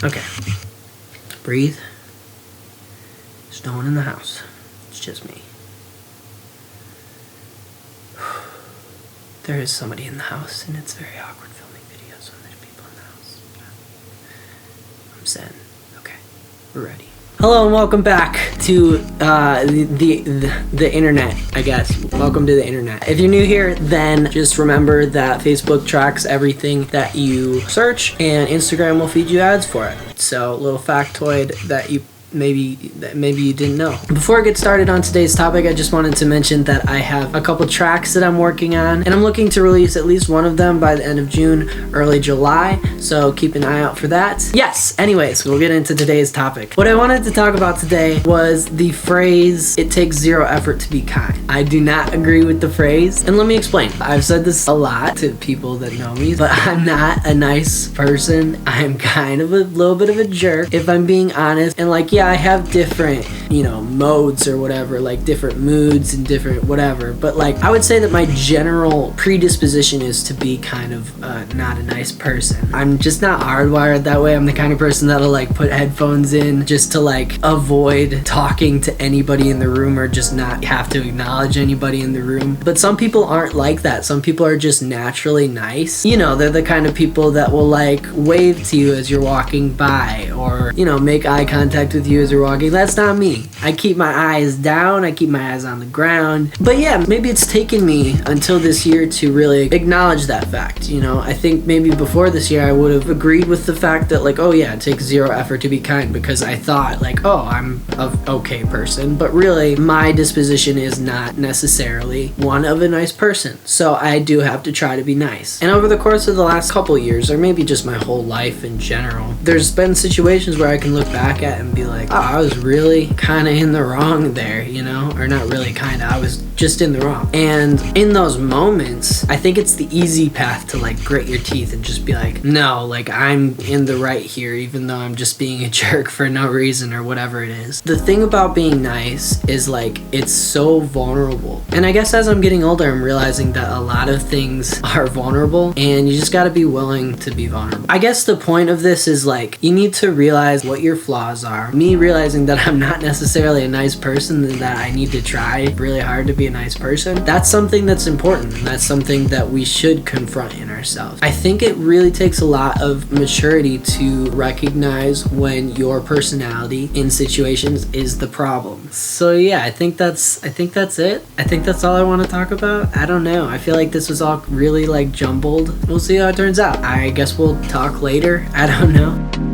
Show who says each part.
Speaker 1: Okay. Breathe. There's no one in the house. It's just me. There is somebody in the house, and it's very awkward filming videos when there's people in the house. I'm zen. Okay, we're ready. Hello and welcome back to the internet, I guess. Welcome to the internet. If you're new here, then just remember that Facebook tracks everything that you search, and Instagram will feed you ads for it. So, a little factoid that maybe you didn't know. Before I get started on today's topic, I just wanted to mention that I have a couple tracks that I'm working on, and I'm looking to release at least one of them by the end of June, early July, so keep an eye out for that. Yes, anyways, we'll get into today's topic. What I wanted to talk about today was the phrase, "It takes zero effort to be kind." I do not agree with the phrase, and let me explain. I've said this a lot to people that know me, but I'm not a nice person. I'm kind of a little bit of a jerk, if I'm being honest, and yeah, I have different, modes or whatever, like different moods and different whatever, but I would say that my general predisposition is to be kind of not a nice person. I'm just not hardwired that way. I'm the kind of person that'll put headphones in just to avoid talking to anybody in the room or just not have to acknowledge anybody in the room. But some people aren't like that. Some people are just naturally nice. They're the kind of people that will wave to you as you're walking by, or make eye contact with you as you're walking. That's not me. I keep my eyes down. I keep my eyes on the ground. But yeah, maybe it's taken me until this year to really acknowledge that fact. I think maybe before this year I would have agreed with the fact that oh yeah, it takes zero effort to be kind, because I thought oh, I'm an okay person, but really my disposition is not necessarily one of a nice person. So I do have to try to be nice. And over the course of the last couple years, or maybe just my whole life in general, there's been situations where I can look back at and be oh, I was really kind of in the wrong there, or not really kind of, I was just in the wrong. And in those moments, I think it's the easy path to grit your teeth and just be no, I'm in the right here, even though I'm just being a jerk for no reason or whatever it is. The thing about being nice is it's so vulnerable. And I guess as I'm getting older, I'm realizing that a lot of things are vulnerable, and you just gotta be willing to be vulnerable. I guess the point of this is you need to realize what your flaws are. Me realizing that I'm not necessarily a nice person and that I need to try really hard to be a nice person, that's something that's important, and that's something that we should confront in ourselves. I think it really takes a lot of maturity to recognize when your personality in situations is the problem. So yeah, I think that's it. I think that's all I want to talk about. I don't know. I feel like this was all really jumbled. We'll see how it turns out. I guess we'll talk later. I don't know.